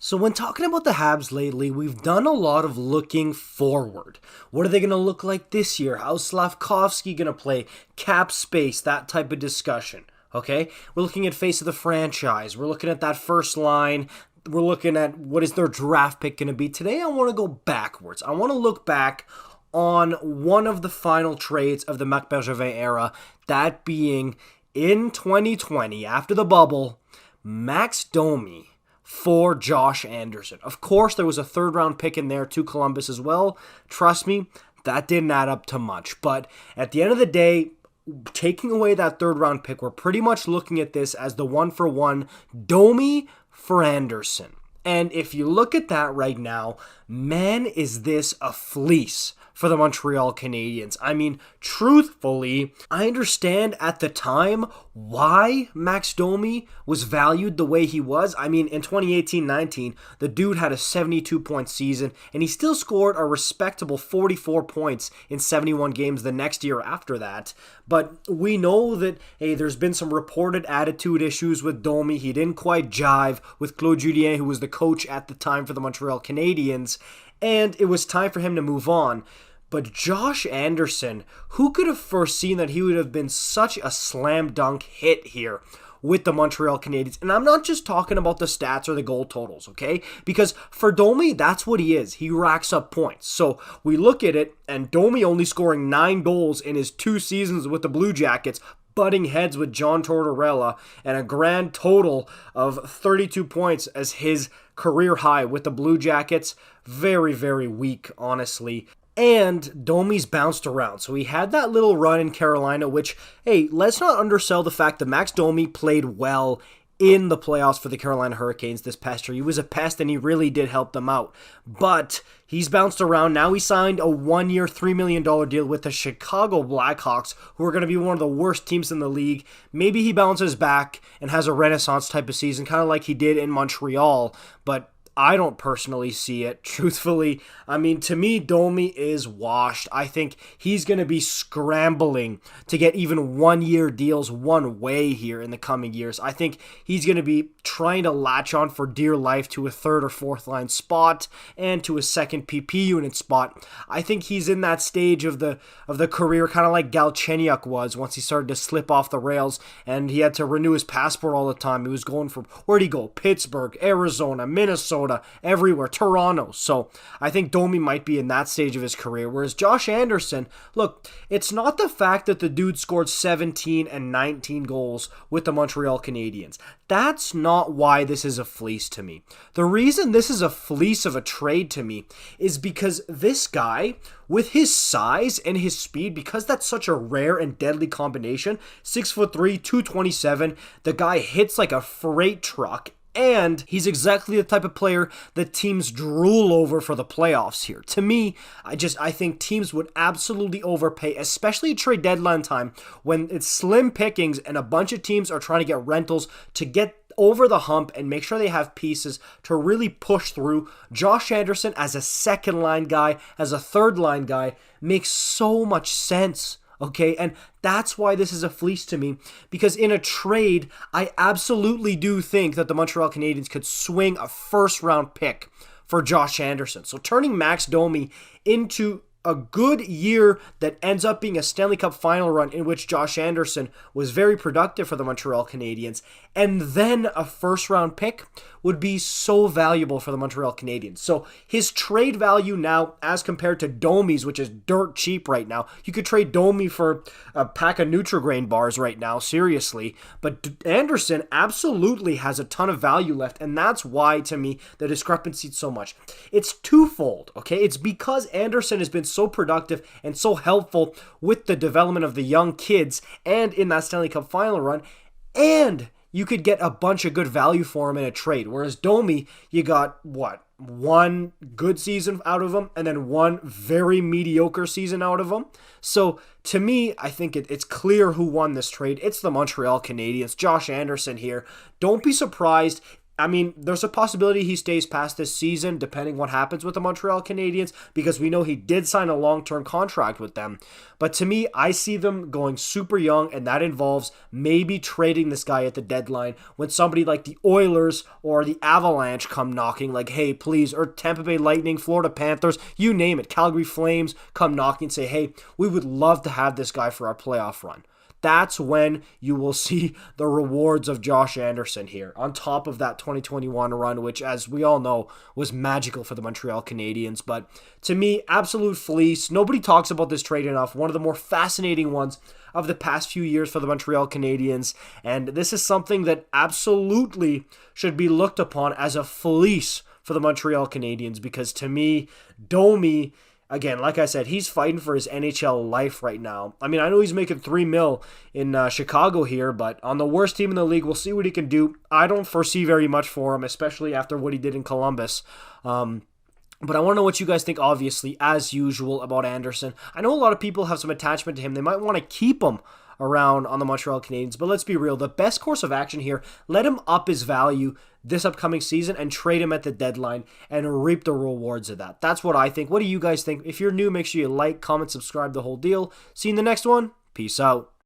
So when talking about the Habs lately, we've done a lot of looking forward. What are they going to look like this year? How's Slavkovsky going to play? Cap space, that type of discussion. Okay? We're looking at face of the franchise. We're looking at that first line. We're looking at what is their draft pick going to be. Today I want to go backwards. I want to look back on one of the final trades of the Marc Bergevin era, that being in 2020, after the bubble, Max Domi for Josh Anderson. Of course, there was a third-round pick in there to Columbus as well. Trust me, that didn't add up to much. But at the end of the day, taking away that third-round pick, we're pretty much looking at this as the one-for-one Domi for Anderson. And if you look at that right now, man, is this a fleece for the Montreal Canadiens. I mean, truthfully, I understand at the time why Max Domi was valued the way he was. I mean, in 2018-19, the dude had a 72-point season, and he still scored a respectable 44 points in 71 games the next year after that. But we know that, hey, there's been some reported attitude issues with Domi. He didn't quite jive with Claude Julien, who was the coach at the time for the Montreal Canadiens, and it was time for him to move on. But Josh Anderson, who could have foreseen that he would have been such a slam dunk hit here with the Montreal Canadiens? And I'm not just talking about the stats or the goal totals, okay? Because for Domi, that's what he is. He racks up points. So we look at it, and Domi only scoring 9 goals in his 2 seasons with the Blue Jackets, butting heads with John Tortorella, and a grand total of 32 points as his career high with the Blue Jackets. Very, very weak, honestly. And Domi's bounced around. So he had that little run in Carolina, which, hey, let's not undersell the fact that Max Domi played well in the playoffs for the Carolina Hurricanes this past year. He was a pest and he really did help them out. But he's bounced around. Now he signed a 1-year, $3 million deal with the Chicago Blackhawks, who are going to be one of the worst teams in the league. Maybe he bounces back and has a renaissance type of season, kind of like he did in Montreal. But I don't personally see it, truthfully. I mean, to me, Domi is washed. I think he's going to be scrambling to get even 1-year deals one way here in the coming years. I think he's going to be trying to latch on for dear life to a third or fourth line spot and to a second PP unit spot. I think he's in that stage of the career, kind of like Galchenyuk was once he started to slip off the rails and he had to renew his passport all the time. He was going from, where'd he go? Pittsburgh, Arizona, Minnesota, everywhere, Toronto. So I think Domi might be in that stage of his career. Whereas Josh Anderson, look, it's not the fact that the dude scored 17 and 19 goals with the Montreal Canadiens. That's not why this is a fleece to me. The reason this is a fleece of a trade to me is because this guy, with his size and his speed, because that's such a rare and deadly combination, 6'3", 227, the guy hits like a freight truck. And he's exactly the type of player that teams drool over for the playoffs here. To me, I think teams would absolutely overpay, especially trade deadline time, when it's slim pickings and a bunch of teams are trying to get rentals to get over the hump and make sure they have pieces to really push through. Josh Anderson as a second line guy, as a third line guy, makes so much sense. Okay, and that's why this is a fleece to me, because in a trade, I absolutely do think that the Montreal Canadiens could swing a first-round pick for Josh Anderson. So turning Max Domi into a good year that ends up being a Stanley Cup final run in which Josh Anderson was very productive for the Montreal Canadiens, and then a first-round pick would be so valuable for the Montreal Canadiens. So his trade value now, as compared to Domi's, which is dirt cheap right now, you could trade Domi for a pack of Nutri-Grain bars right now, seriously. But Anderson absolutely has a ton of value left, and that's why, to me, the discrepancy is so much. It's twofold, okay? It's because Anderson has been so productive and so helpful with the development of the young kids and in that Stanley Cup final run, and you could get a bunch of good value for him in a trade. Whereas Domi, you got, one good season out of him and then one very mediocre season out of him. So to me, I think it's clear who won this trade. It's the Montreal Canadiens. Josh Anderson here. Don't be surprised I mean, there's a possibility he stays past this season, depending what happens with the Montreal Canadiens, because we know he did sign a long-term contract with them. But to me, I see them going super young, and that involves maybe trading this guy at the deadline when somebody like the Oilers or the Avalanche come knocking, like, hey, please, or Tampa Bay Lightning, Florida Panthers, you name it, Calgary Flames come knocking and say, hey, we would love to have this guy for our playoff run. That's when you will see the rewards of Josh Anderson here, on top of that 2021 run, which, as we all know, was magical for the Montreal Canadiens. But to me, absolute fleece. Nobody talks about this trade enough. One of the more fascinating ones of the past few years for the Montreal Canadiens. And this is something that absolutely should be looked upon as a fleece for the Montreal Canadiens, because to me, Domi, again, like I said, he's fighting for his NHL life right now. I mean, I know he's making $3 million in Chicago here, but on the worst team in the league, we'll see what he can do. I don't foresee very much for him, especially after what he did in Columbus. But I want to know what you guys think, obviously, as usual, about Anderson. I know a lot of people have some attachment to him. They might want to keep him around on the Montreal Canadiens, but let's be real. The best course of action here, let him up his value this upcoming season and trade him at the deadline and reap the rewards of that. That's what I think. What do you guys think? If you're new, make sure you like, comment, subscribe, the whole deal. See you in the next one. Peace out.